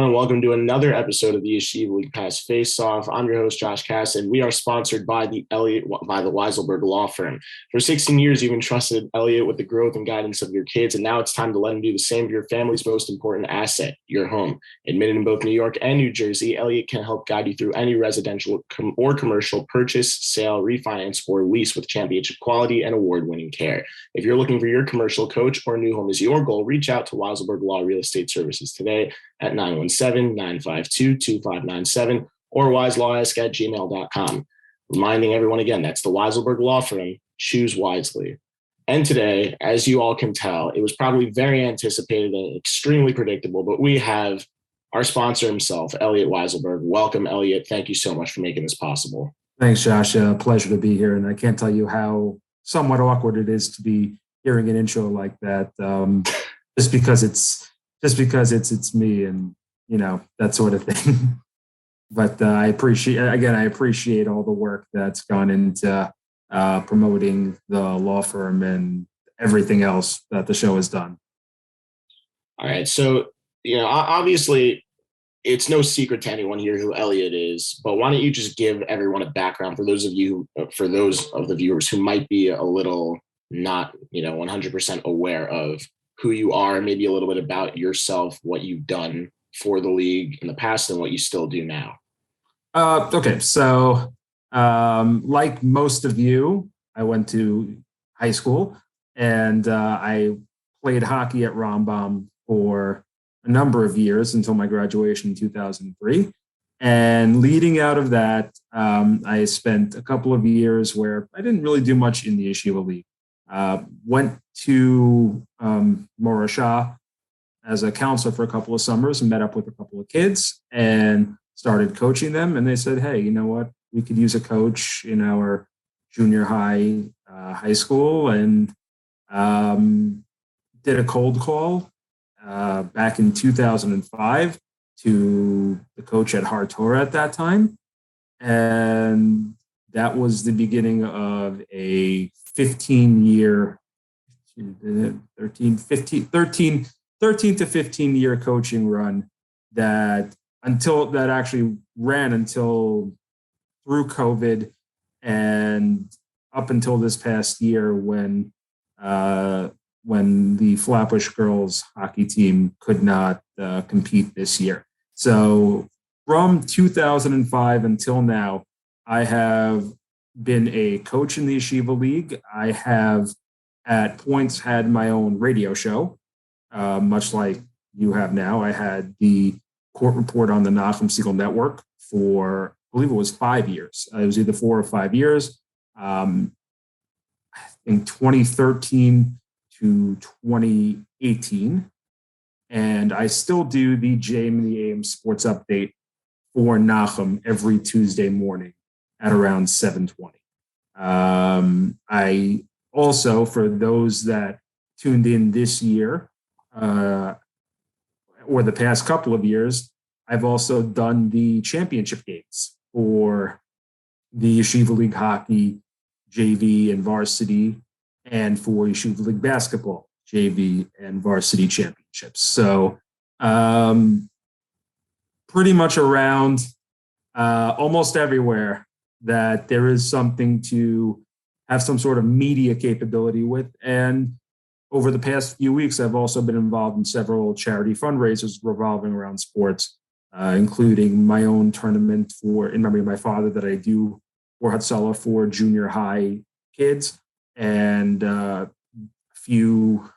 Welcome to another episode of the Yeshiva League Pass Faceoff. I'm your host, Josh Cass, and we are sponsored by the Weiselberg law firm. For 16 years, you've entrusted Elliot with the growth and guidance of your kids, and now it's time to let him do the same for your family's most important asset, your home. Admitted in both New York and New Jersey, Elliot can help guide you through any residential or commercial purchase, sale, refinance, or lease with championship quality and award-winning care. If you're looking for your commercial coach or new home is your goal, reach out to Weiselberg Law Real Estate Services today at 917-952-2597 or wiselawsk@gmail.com. Reminding everyone again, that's the Weiselberg Law Firm. Choose wisely. And today, as you all can tell, it was probably very anticipated and extremely predictable, but we have our sponsor himself, Elliot Weiselberg. Welcome, Elliot. Thank you so much for making this possible. Thanks, Josh. Pleasure to be here. And I can't tell you how somewhat awkward it is to be hearing an intro like that, just because it's me and, you know, that sort of thing. But I appreciate all the work that's gone into promoting the law firm and everything else that the show has done. All right. So, obviously it's no secret to anyone here who Elliot is, but why don't you just give everyone a background for those of the viewers who might be a little not, 100% aware of who you are, maybe a little bit about yourself, what you've done for the league in the past and what you still do now. Okay. So, like most of you, I went to high school and I played hockey at Rambam for a number of years until my graduation in 2003. And leading out of that, I spent a couple of years where I didn't really do much in the Yeshiva League. Went to Morashah as a counselor for a couple of summers and met up with a couple of kids and started coaching them. And they said, hey, you know what? We could use a coach in our junior high school, and did a cold call back in 2005 to the coach at Har Torah at that time. And that was the beginning of a 13 to 15 year coaching run that actually ran until through COVID and up until this past year when the Flatbush girls hockey team could not compete this year. So from 2005 until now, I have been a coach in the Yeshiva League. I have at points had my own radio show, much like you have now. I had the court report on the Nachum Segal Network for, I believe it was 5 years. It was either 4 or 5 years. I think 2013 to 2018. And I still do the JM and the AM Sports Update for Nachum every Tuesday morning at around 7:20. I also, for those that tuned in this year or the past couple of years, I've also done the championship games for the Yeshiva League Hockey, JV, and Varsity, and for Yeshiva League Basketball, JV, and Varsity championships. So pretty much around almost everywhere that there is something to have some sort of media capability with. And over the past few weeks, I've also been involved in several charity fundraisers revolving around sports, including my own tournament in memory of my father that I do for Hatzalah for junior high kids, and a few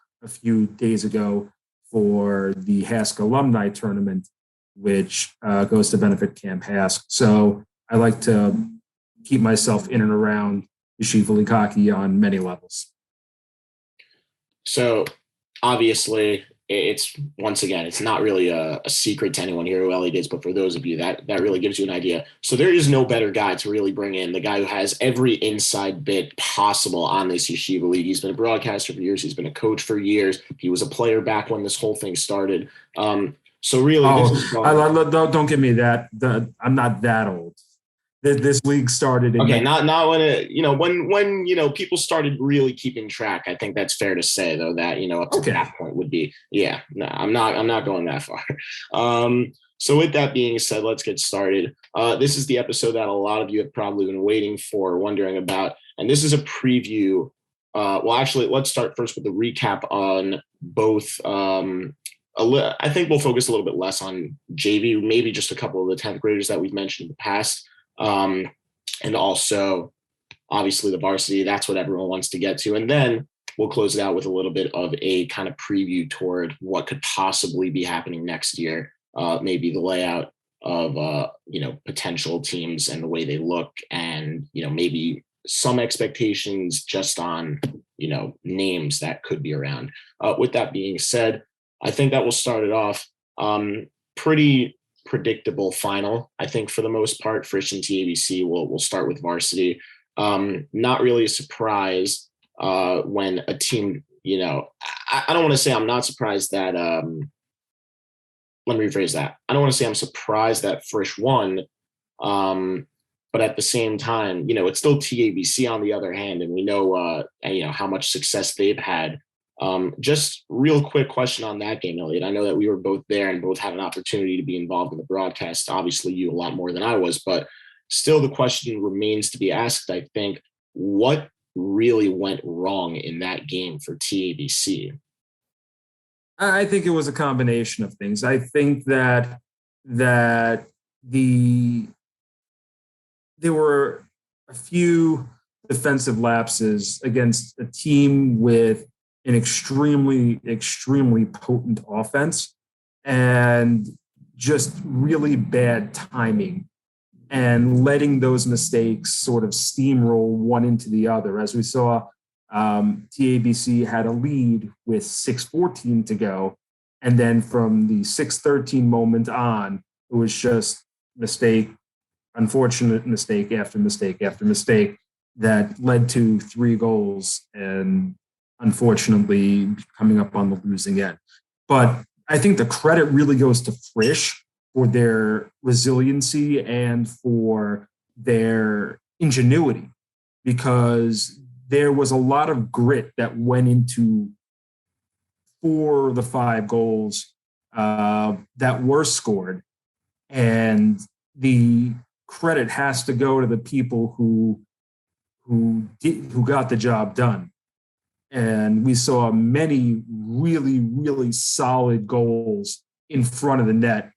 days ago for the HASC alumni tournament, which goes to benefit Camp HASC. So I like to keep myself in and around Yeshiva League hockey on many levels. So obviously, it's once again, it's not really a secret to anyone here who Elliot is, but for those of you that really gives you an idea. So there is no better guy to really bring in, the guy who has every inside bit possible on this Yeshiva League. He's been a broadcaster for years. He's been a coach for years. He was a player back when this whole thing started. So really, this is don't give me that. I'm not that old. This league started in not when when people started really keeping track. I think that's fair to say, though, that up to that point would be no, I'm not going that far. So with that being said, let's get started. This is the episode that a lot of you have probably been waiting for, wondering about, and this is a preview. Well, actually, let's start first with the recap on both. I think we'll focus a little bit less on JV, maybe just a couple of the 10th graders that we've mentioned in the past. And also, obviously, the varsity. That's what everyone wants to get to. And then we'll close it out with a little bit of a kind of preview toward what could possibly be happening next year. Maybe the layout of, potential teams and the way they look, and, maybe some expectations just on, names that could be around. With that being said, I think that will start it off. Pretty predictable final, I think, for the most part. Frisch and TABC will start with varsity. Not really a surprise when a team, I don't want to say I'm not surprised that, let me rephrase that. I don't want to say I'm surprised that Frisch won, but at the same time, it's still TABC on the other hand, and we know, how much success they've had. Just real quick question on that game, Elliot. I know that we were both there and both had an opportunity to be involved in the broadcast. Obviously, you a lot more than I was, but still the question remains to be asked, I think. What really went wrong in that game for TABC? I think it was a combination of things. I think that there were a few defensive lapses against a team with an extremely, extremely potent offense, and just really bad timing, and letting those mistakes sort of steamroll one into the other. As we saw, TABC had a lead with 6:14 to go, and then from the 6:13 moment on, it was just mistake, unfortunate mistake after mistake after mistake that led to 3 goals, and unfortunately coming up on the losing end. But I think the credit really goes to Frisch for their resiliency and for their ingenuity, because there was a lot of grit that went into 4 of the 5 goals that were scored. And the credit has to go to the people who got the job done. And we saw many really, really solid goals in front of the net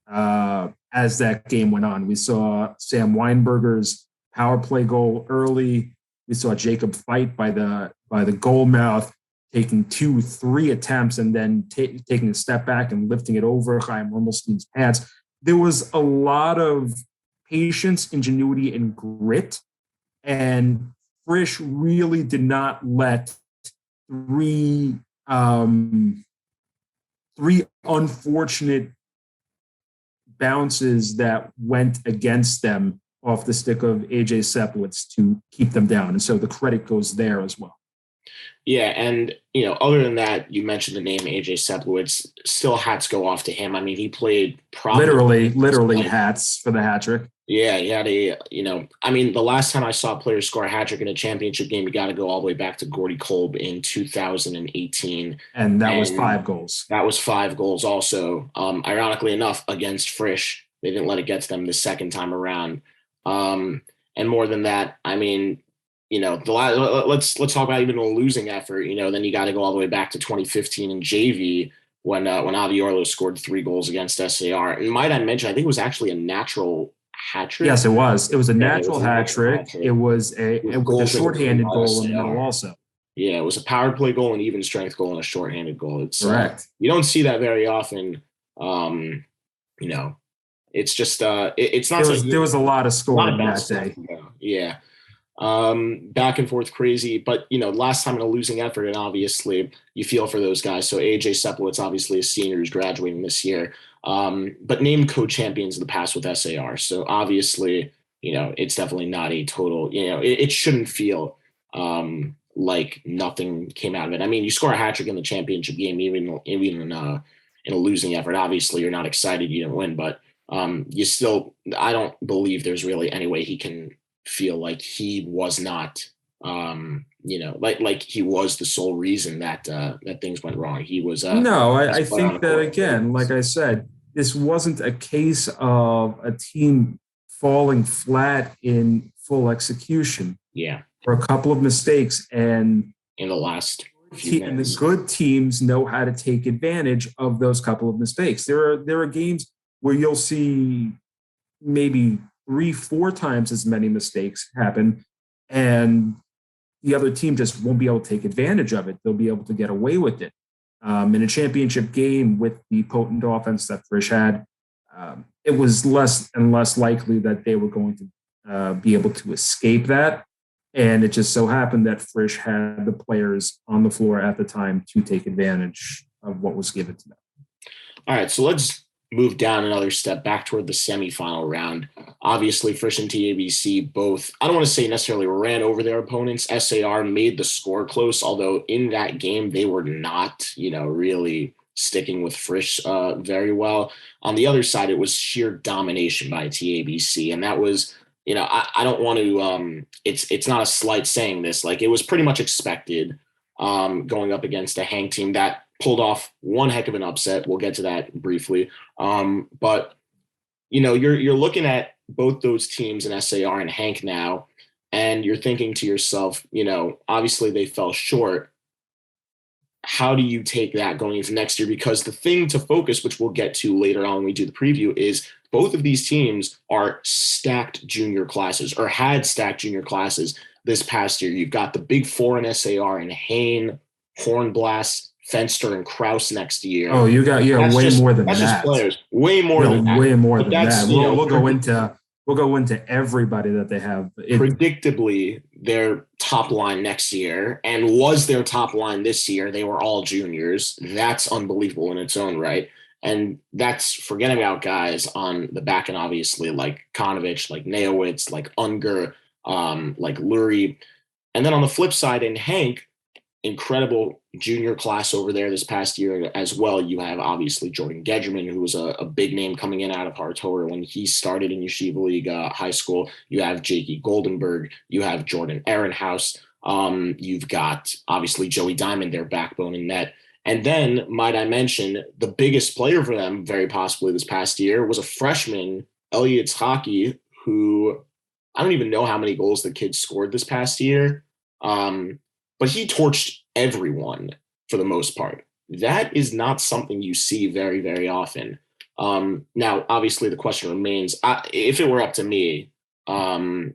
as that game went on. We saw Sam Weinberger's power play goal early. We saw Jacob Fight by the goal mouth, taking 2-3 attempts and then taking a step back and lifting it over Chaim Rummelstein's pads. There was a lot of patience, ingenuity, and grit. And Frisch really did not let three unfortunate bounces that went against them off the stick of AJ Seplitz to keep them down. And so the credit goes there as well. Yeah, and, other than that, you mentioned the name AJ Seplitz, still hats go off to him. I mean, he played probably literally hats for the hat trick. Yeah, he had the last time I saw a player score a hat trick in a championship game, you got to go all the way back to Gordy Kolb in 2018. And that was 5 goals. That was 5 goals also. Ironically enough, against Frisch. They didn't let it get to them the second time around. And more than that, I mean, let's talk about even a losing effort. Then you got to go all the way back to 2015 in JV when Avi Orlo scored 3 goals against SAR. And might I mention, I think it was actually a natural hat trick. Yes, it was. It was a natural hat trick. It was a shorthanded goal in the middle also. Yeah, it was a power play goal, an even strength goal, and a shorthanded goal. It's correct. You don't see that very often. It's just it's not. There was a lot of scoring that day. Yeah. Back and forth crazy, but last time in a losing effort, and obviously you feel for those guys. So AJ Seplitz, obviously a senior who's graduating this year, but named co-champions in the past with SAR. So obviously, it's definitely not a total, it shouldn't feel like nothing came out of it. I mean, you score a hat trick in the championship game, even in a losing effort. Obviously, you're not excited you didn't win, but you still, I don't believe there's really any way he can feel like he was not, like he was the sole reason that things went wrong. He was No, I best player on the think that, court. again, like I said, this wasn't a case of a team falling flat in full execution. Yeah, For a couple of mistakes, and in the last few and the minutes. good teams know how to take advantage of those couple of mistakes. There are games where you'll see maybe 3-4 times as many mistakes happen, and the other team just won't be able to take advantage of it. They'll be able to get away with it. In a championship game with the potent offense that Frisch had, it was less and less likely that they were going to be able to escape that. And it just so happened that Frisch had the players on the floor at the time to take advantage of what was given to them. All right, so let's move down another step back toward the semifinal round. Obviously, Frisch and TABC both, I don't want to say necessarily ran over their opponents. SAR made the score close, although in that game, they were not, really sticking with Frisch very well. On the other side, it was sheer domination by TABC, and that was, I don't want to, it's not a slight saying this, like it was pretty much expected going up against a Hank team that pulled off one heck of an upset. We'll get to that briefly. But you're looking at both those teams in SAR and Hank now, and you're thinking to yourself, obviously they fell short. How do you take that going into next year? Because the thing to focus, which we'll get to later on when we do the preview, is both of these teams are stacked junior classes or had stacked junior classes this past year. You've got the big four in SAR and Hain, Hornblast, Fenster, and Kraus next year. Oh, you got way more than that. That's just players. Way more than that. Way more than that. We'll go into everybody that they have. Predictably, their top line next year, and was their top line this year, they were all juniors. That's unbelievable in its own right. And that's forgetting about guys on the back end, obviously, like Konovich, like Neowitz, like Unger, like Lurie. And then on the flip side, in Hank, incredible junior class over there this past year as well. You have obviously Jordan Gedgerman, who was a big name coming in out of Hartower when he started in Yeshiva League high school. You have Jakey Goldenberg. You have Jordan Ehrenhaus. You've got obviously Joey Diamond, their backbone in net. And then, might I mention, the biggest player for them, very possibly this past year, was a freshman, Elliot Hockey, who I don't even know how many goals the kid scored this past year. But he torched everyone for the most part. That is not something you see very, very often. Now, obviously, the question remains, if it were up to me, I'm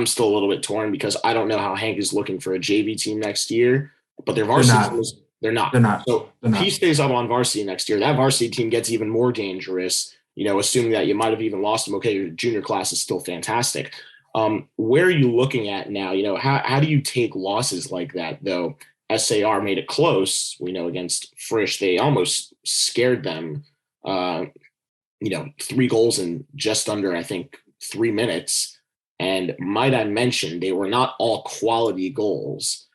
still a little bit torn because I don't know how Hank is looking for a JV team next year, but their varsity team they're not. So if he stays up on varsity next year, that varsity team gets even more dangerous, assuming that you might have even lost him. Okay, your junior class is still fantastic. Where are you looking at now? How do you take losses like that, though? SAR made it close, against Frisch. They almost scared them, 3 goals in just under, I think, 3 minutes. And might I mention, they were not all quality goals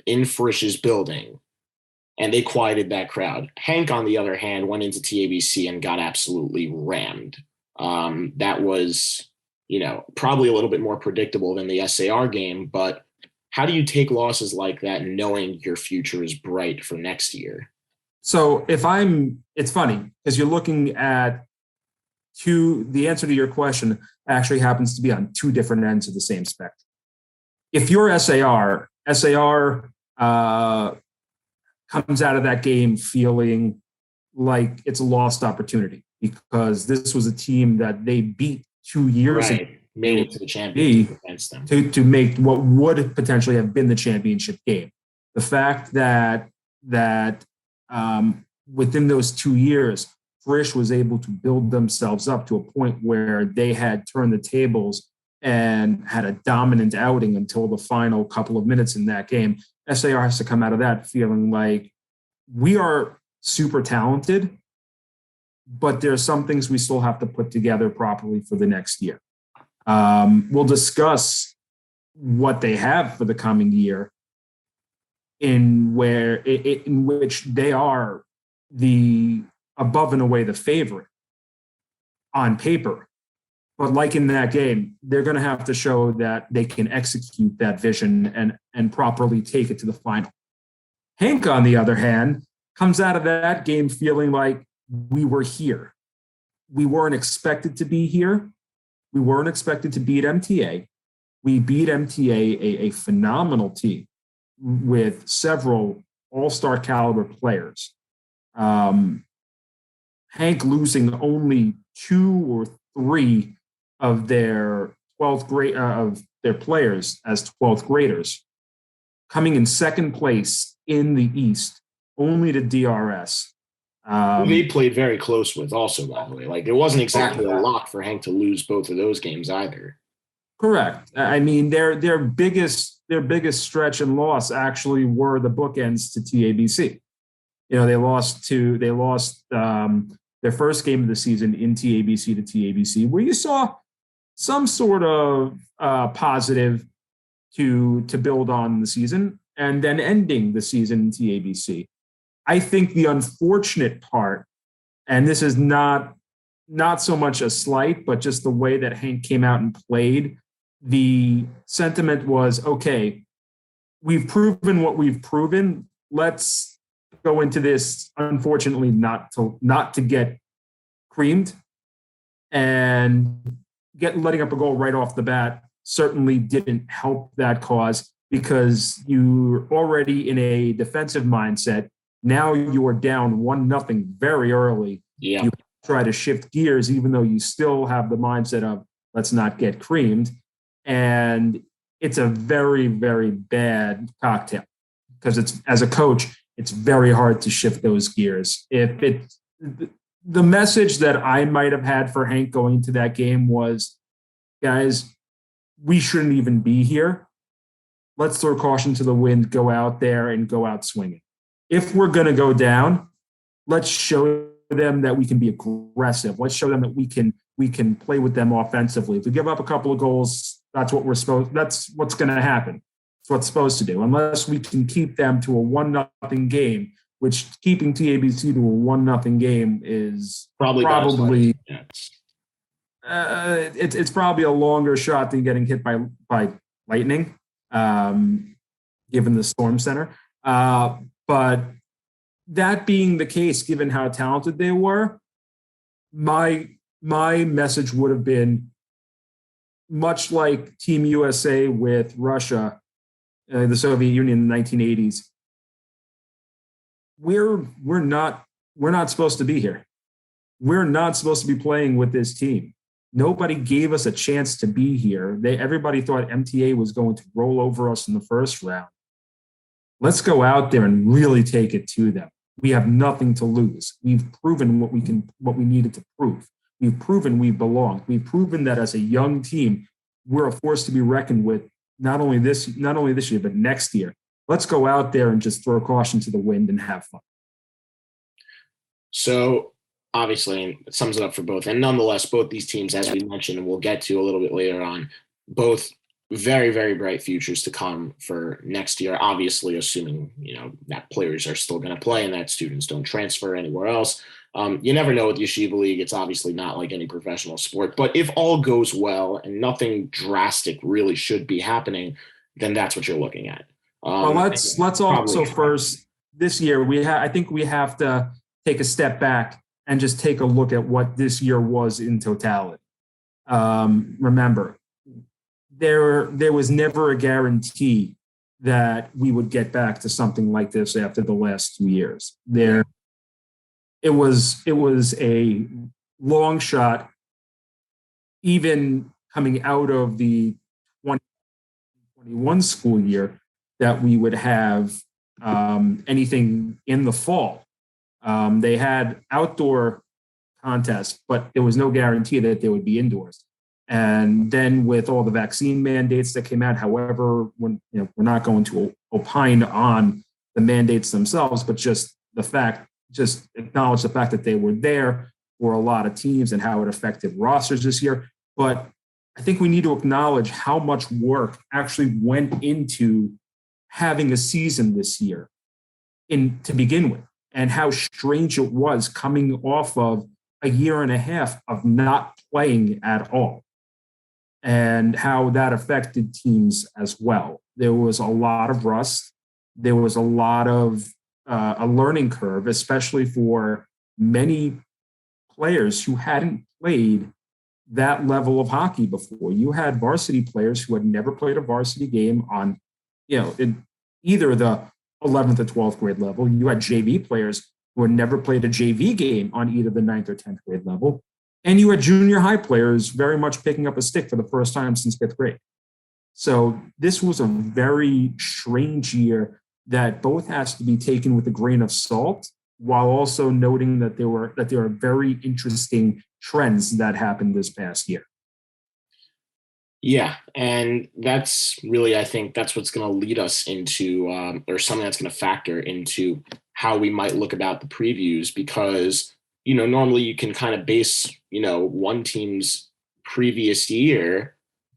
in Frisch's building, and they quieted that crowd. Hank, on the other hand, went into TABC and got absolutely rammed. That was probably a little bit more predictable than the SAR game, but how do you take losses like that knowing your future is bright for next year? So it's funny because you're looking at the answer to your question actually happens to be on 2 different ends of the same spectrum. If you're SAR comes out of that game feeling like it's a lost opportunity because this was a team that they beat 2 years ago, made it to the championship against them to make what would potentially have been the championship game. The fact that within those 2 years, Frisch was able to build themselves up to a point where they had turned the tables and had a dominant outing until the final couple of minutes in that game. SAR has to come out of that feeling like we are super talented, but there's some things we still have to put together properly for the next year. We'll discuss what they have for the coming year in which they are the above and away the favorite on paper. But like in that game, they're going to have to show that they can execute that vision and properly take it to the final. Hank, on the other hand, comes out of that game feeling like we were here. We weren't expected to be here. We weren't expected to beat MTA. We beat MTA, a phenomenal team with several all-star caliber players. Hank losing only 2 or 3 of their 12th grade of their players as 12th graders, coming in second place in the East, only to DRS. They played very close with also, by the way. Like, it wasn't exactly a lock for Hank to lose both of those games either. Correct. I mean, their biggest stretch and loss actually were the bookends to TABC. You know, they lost their first game of the season in TABC to TABC, where you saw some sort of positive to build on the season, and then ending the season in TABC. I think the unfortunate part, and this is not so much a slight, but just the way that Hank came out and played, the sentiment was, okay, we've proven what we've proven. Let's go into this, unfortunately, not to get creamed, and letting up a goal right off the bat certainly didn't help that cause, because you're already in a defensive mindset. Now you are down 1-0 very early. Yeah. You try to shift gears, even though you still have the mindset of let's not get creamed. And it's a very, very bad cocktail, because it's, as a coach, it's very hard to shift those gears. The message that I might have had for Hank going into that game was, guys, we shouldn't even be here. Let's throw caution to the wind, go out there and go out swinging. If we're going to go down, let's show them that we can be aggressive. Let's show them that we can play with them offensively. If we give up a couple of goals, that's what's going to happen. It's what's supposed to do. Unless we can keep them to a 1-0 game, which keeping TABC to a 1-0 game is probably it's probably a longer shot than getting hit by lightning, given the Storm Center. But that being the case, given how talented they were, my message would have been much like Team USA with Russia, the Soviet Union in the 1980s. We're not supposed to be here. We're not supposed to be playing with this team. Nobody gave us a chance to be here. Everybody thought MTA was going to roll over us in the first round. Let's go out there and really take it to them. We have nothing to lose. We've proven what we needed to prove. We've proven we belong. We've proven that as a young team, we're a force to be reckoned with, not only this year, but next year. Let's go out there and just throw caution to the wind and have fun. So obviously it sums it up for both. And nonetheless, both these teams, as we mentioned, and we'll get to a little bit later on, both very, very bright futures to come for next year, obviously assuming, that players are still going to play and that students don't transfer anywhere else. You never know with Yeshiva League. It's obviously not like any professional sport, but if all goes well and nothing drastic really should be happening, then that's what you're looking at. Well, let's also first, this year, I think we have to take a step back and just take a look at what this year was in totality. Remember, there was never a guarantee that we would get back to something like this after the last 2 years. It was a long shot, even coming out of the 2021 school year, that we would have anything in the fall. They had outdoor contests, but there was no guarantee that they would be indoors. And then with all the vaccine mandates that came out, however, we're not going to opine on the mandates themselves, but just acknowledge the fact that they were there for a lot of teams and how it affected rosters this year. But I think we need to acknowledge how much work actually went into having a season this year to begin with. and how strange it was coming off of a year and a half of not playing at all, and how that affected teams as well. There was a lot of rust. There was a lot of a learning curve, especially for many players who hadn't played that level of hockey before. You had varsity players who had never played a varsity game on, in either the 11th or 12th grade level. You had JV players who had never played a JV game on either the 9th or 10th grade level. And you had junior high players very much picking up a stick for the first time since 5th grade. So this was a very strange year that both has to be taken with a grain of salt, while also noting that there are very interesting trends that happened this past year. Yeah, and that's really, I think that's what's going to lead us into, or something that's going to factor into how we might look about the previews, because, normally you can kind of base, one team's previous year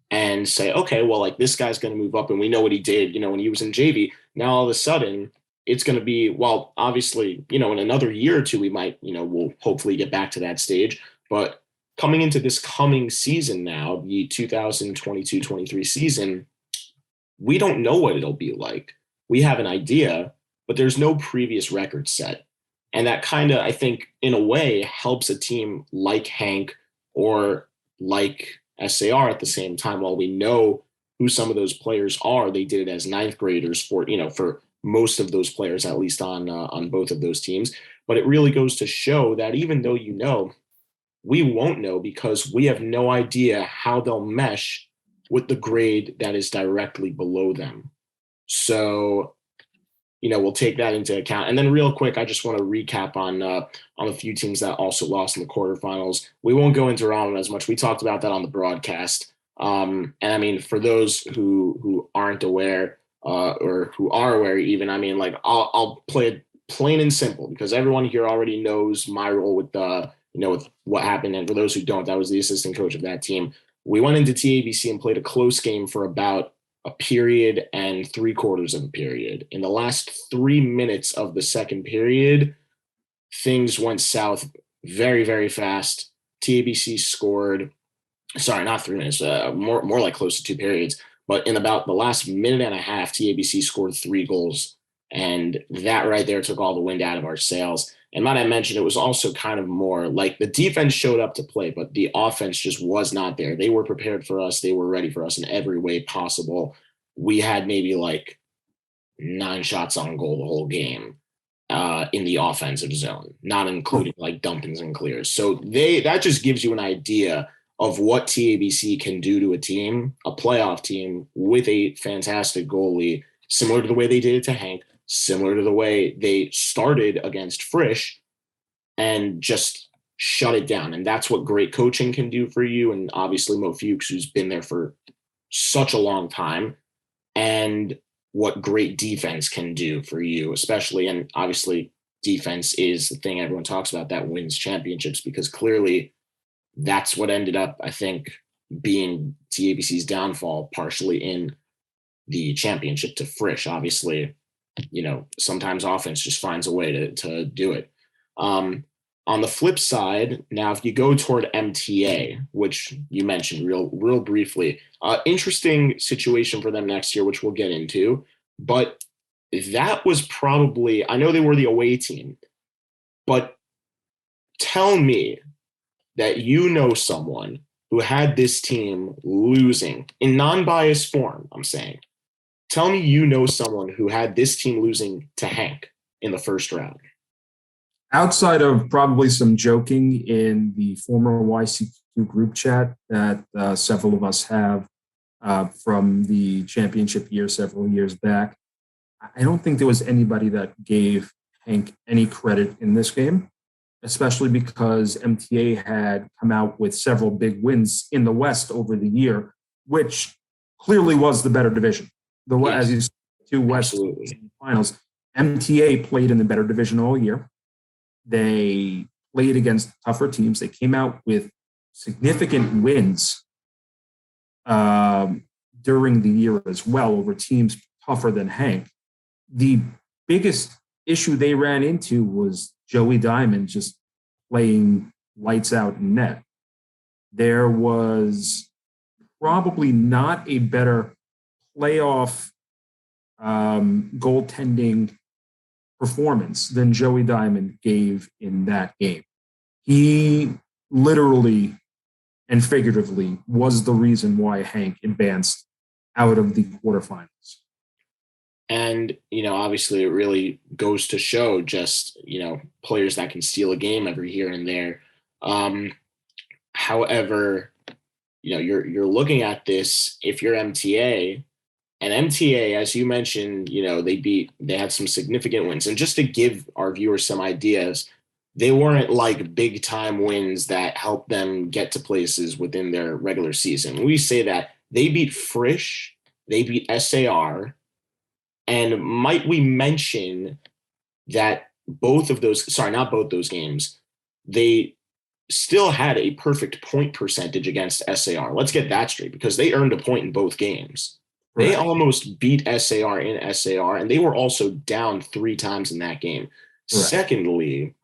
and say, okay, well, like this guy's going to move up and we know what he did, when he was in JV. Now, all of a sudden, it's going to be, well, obviously, in another year or two, we might, we'll hopefully get back to that stage. But coming into this coming season now, the 2022-23 season, we don't know what it'll be like. We have an idea, but there's no previous record set. And that kind of, I think, in a way, helps a team like Hank or like SAR at the same time. While we know who some of those players are, they did it as ninth graders for most of those players, at least on both of those teams. But it really goes to show that even though we won't know, because we have no idea how they'll mesh with the grade that is directly below them. So, we'll take that into account. And then real quick, I just want to recap on a few teams that also lost in the quarterfinals. We won't go into Ronald as much. We talked about that on the broadcast. And I mean, for those who aren't aware, or who are aware even, I mean, like I'll play it plain and simple, because everyone here already knows my role with with what happened. And for those who don't, that was the assistant coach of that team. We went into TABC and played a close game for about a period and 3/4 of a period. In the last 3 minutes of the second period, things went south very, very fast. TABC scored, sorry, not 3 minutes, more like close to 2 periods. But in about the last minute and a half, TABC scored 3 goals. And that right there took all the wind out of our sails. And might I mention, it was also kind of more like the defense showed up to play, but the offense just was not there. They were prepared for us. They were ready for us in every way possible. We had maybe like 9 shots on goal the whole game in the offensive zone, not including like dumpings and clears. So that just gives you an idea of what TABC can do to a team, a playoff team with a fantastic goalie, similar to the way they did it to Hank, similar to the way they started against Frisch and just shut it down. And that's what great coaching can do for you. And obviously Mo Fuchs, who's been there for such a long time, and what great defense can do for you, especially. And obviously defense is the thing everyone talks about that wins championships, because clearly that's what ended up, I think, being TABC's downfall, partially in the championship to Frisch. Obviously, sometimes offense just finds a way to do it. On the flip side, now, if you go toward MTA, which you mentioned real briefly, interesting situation for them next year, which we'll get into. But that was probably, I know they were the away team, but tell me that someone who had this team losing in non-biased form, I'm saying. Tell me someone who had this team losing to Hank in the first round. Outside of probably some joking in the former YCQ group chat that several of us have from the championship year several years back, I don't think there was anybody that gave Hank any credit in this game, especially because MTA had come out with several big wins in the West over the year, which clearly was the better division. As you said, 2 West finals, MTA played in the better division all year. They played against tougher teams. They came out with significant wins during the year as well over teams tougher than Hank. The biggest issue they ran into was Joey Diamond just playing lights out in net. There was probably not a better playoff goaltending performance than Joey Diamond gave in that game. He literally and figuratively was the reason why Hank advanced out of the quarterfinals. And, obviously it really goes to show just, players that can steal a game every here and there. However, you're looking at this, if you're MTA, and MTA, as you mentioned, they had some significant wins. And just to give our viewers some ideas, they weren't like big time wins that helped them get to places within their regular season. We say that they beat Frisch, they beat SAR, and might we mention that not both those games, they still had a perfect point percentage against SAR. Let's get that straight, because they earned a point in both games. They almost beat SAR in SAR, and they were also down 3 times in that game. Right. Secondly,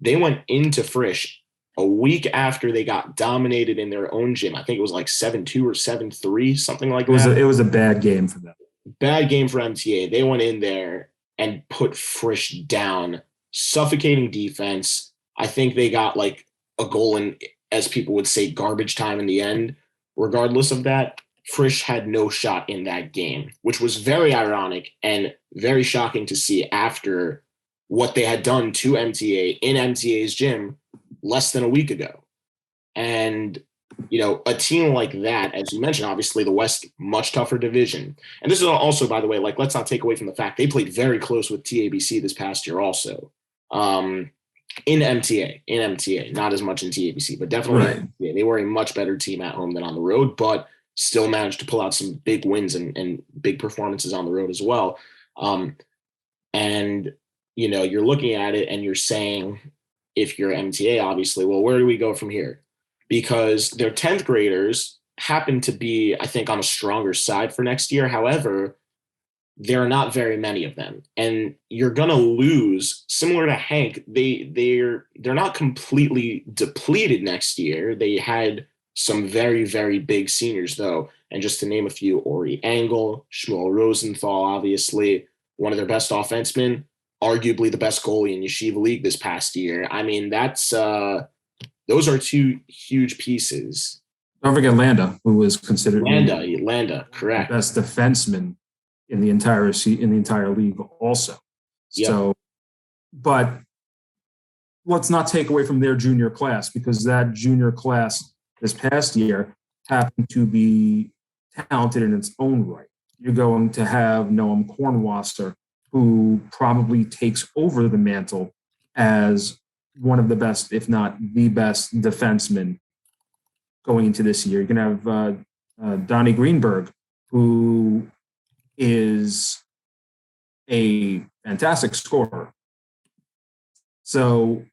they went into Frisch a week after they got dominated in their own gym. I think it was like 7-2 or 7-3, something like that. It was a bad game for them. Bad game for MTA. They went in there and put Frisch down, suffocating defense. I think they got like a goal in, as people would say, garbage time in the end. Regardless of that, Frisch had no shot in that game, which was very ironic and very shocking to see after what they had done to MTA in MTA's gym less than a week ago. And, a team like that, as you mentioned, obviously the West, much tougher division. And this is also, by the way, like, let's not take away from the fact they played very close with TABC this past year also. In MTA, not as much in TABC, but definitely in MTA. They were a much better team at home than on the road, but still managed to pull out some big wins and big performances on the road as well. And, you're looking at it and you're saying, if you're MTA, obviously, well, where do we go from here? Because their 10th graders happen to be, I think, on a stronger side for next year. However, there are not very many of them, and you're going to lose. Similar to Hank, they're not completely depleted next year. They had some very, very big seniors, though. And just to name a few, Ori Engel, Shmuel Rosenthal, obviously, one of their best offensemen, arguably the best goalie in Yeshiva League this past year. I mean, those are 2 huge pieces. Don't forget Landa, who was considered Landa, correct, the best defenseman in the entire league also. Yep. So, but let's not take away from their junior class, because that junior class this past year happened to be talented in its own right. You're going to have Noam Kornwasser, who probably takes over the mantle as one of the best, if not the best, defenseman going into this year. You're going to have Donnie Greenberg, who is a fantastic scorer. So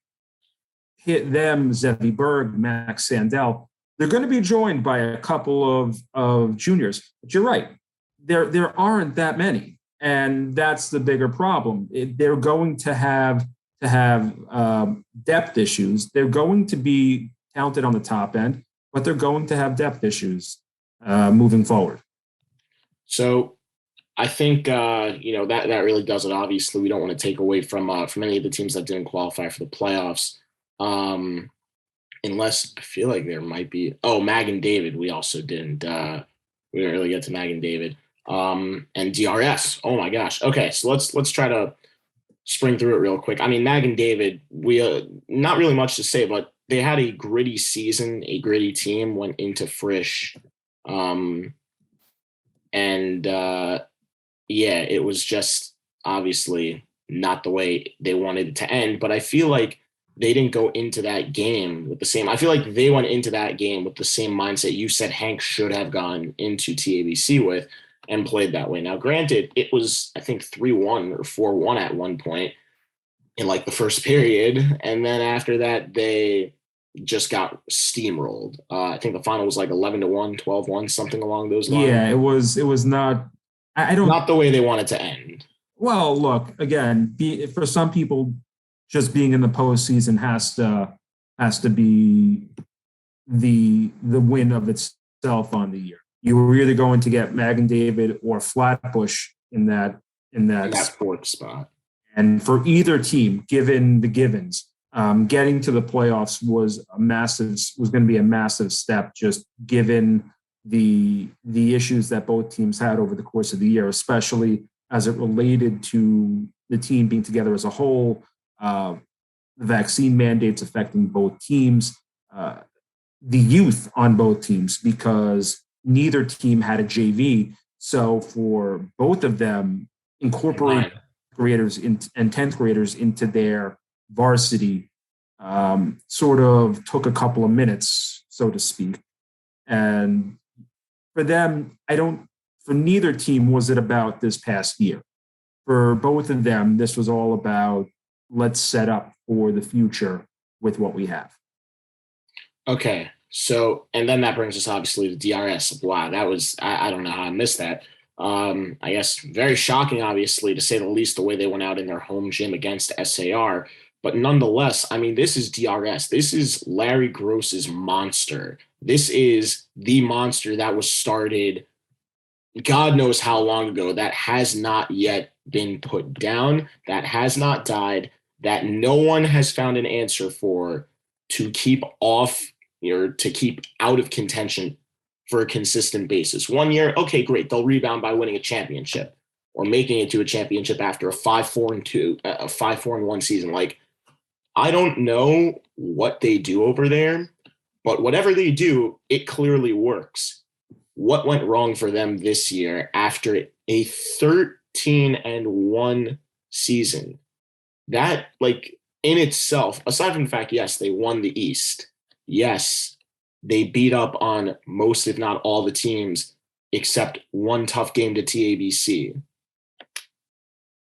hit them, Zevi Berg, Max Sandell. They're going to be joined by a couple of juniors. But you're right. There aren't that many. And that's the bigger problem. They're going to have depth issues. They're going to be talented on the top end, but they're going to have depth issues moving forward. So I think, that really does it. Obviously, we don't want to take away from any of the teams that didn't qualify for the playoffs. Unless I feel like there might be. Oh, Mag and David, we also didn't. We didn't really get to Mag and David. And DRS. Oh my gosh. Okay, so let's try to spring through it real quick. I mean, Mag and David, we not really much to say, but they had a gritty season, a gritty team, went into Frisch, it was just obviously not the way they wanted it to end. But I feel like they didn't go into that game with the same. I feel like they went into that game with the same mindset you said Hank should have gone into TABC with, and played that way. Now, granted, it was, I think, 3-1 or 4-1 at one point in like the first period. And then after that, they just got steamrolled. I think the final was like 11-1, 12-1, something along those lines. Yeah, it was not. I don't. Not the way they wanted to end. Well, look, again, for some people, just being in the postseason has to be the win of itself on the year. You were either going to get Magen David or Flatbush in that fourth spot. And for either team, given the givens, getting to the playoffs was going to be a massive step, just given the issues that both teams had over the course of the year, especially as it related to the team being together as a whole, the vaccine mandates affecting both teams, the youth on both teams, because neither team had a JV. So for both of them, incorporating graders and 10th graders into their varsity sort of took a couple of minutes, so to speak. And for them, for neither team was it about this past year. For both of them, this was all about let's set up for the future with what we have. Okay. So, and then that brings us obviously to DRS. Wow, that was, I don't know how I missed that. I guess very shocking, obviously, to say the least, the way they went out in their home gym against SAR. But nonetheless, I mean, this is DRS. This is Larry Gross's monster. This is the monster that was started God knows how long ago, that has not yet been put down, that has not died, that no one has found an answer for to keep off or to keep out of contention for a consistent basis. 1 year, okay, great. They'll rebound by winning a championship or making it to a championship after a 5-4-1 season. Like, I don't know what they do over there, but whatever they do, it clearly works. What went wrong for them this year after a 13-1 season? That, like, in itself, aside from the fact, yes, they won the East. Yes, they beat up on most, if not all, the teams except one tough game to TABC.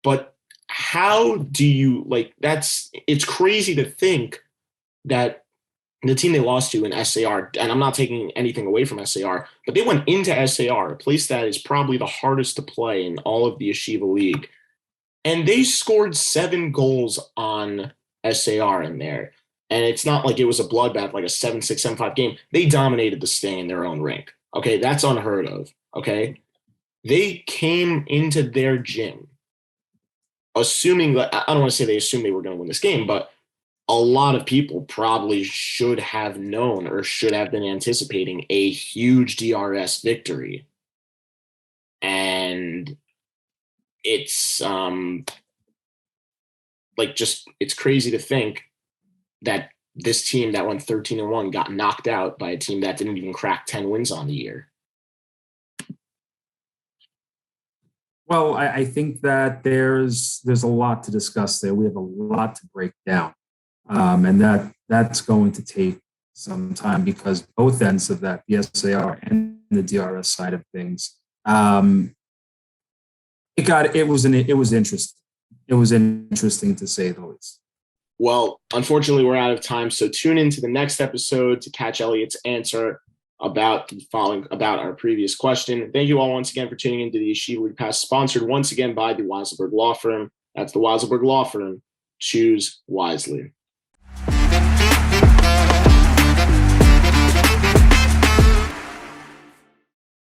But how do you, like, it's crazy to think that the team they lost to in SAR, and I'm not taking anything away from SAR, but they went into SAR, a place that is probably the hardest to play in all of the Yeshiva League, and they scored 7 goals on SAR in there. And it's not like it was a bloodbath, like a 7-6, 7-5 game. They dominated the Sting in their own rink. Okay, that's unheard of. Okay, they came into their gym assuming that, I don't want to say they assumed they were going to win this game, but a lot of people probably should have known or should have been anticipating a huge DRS victory. And it's it's crazy to think that this team that went 13-1 got knocked out by a team that didn't even crack 10 wins on the year. Well, I think that there's a lot to discuss there. We have a lot to break down. And that's going to take some time because both ends of that, the SAR and the DRS side of things, it was interesting. It was interesting to say the least. Well, unfortunately, we're out of time. So tune into the next episode to catch Elliot's answer about our previous question. Thank you all once again for tuning into the Yeshiva League Pass, sponsored once again by the Weiselberg Law Firm. That's the Weiselberg Law Firm. Choose wisely.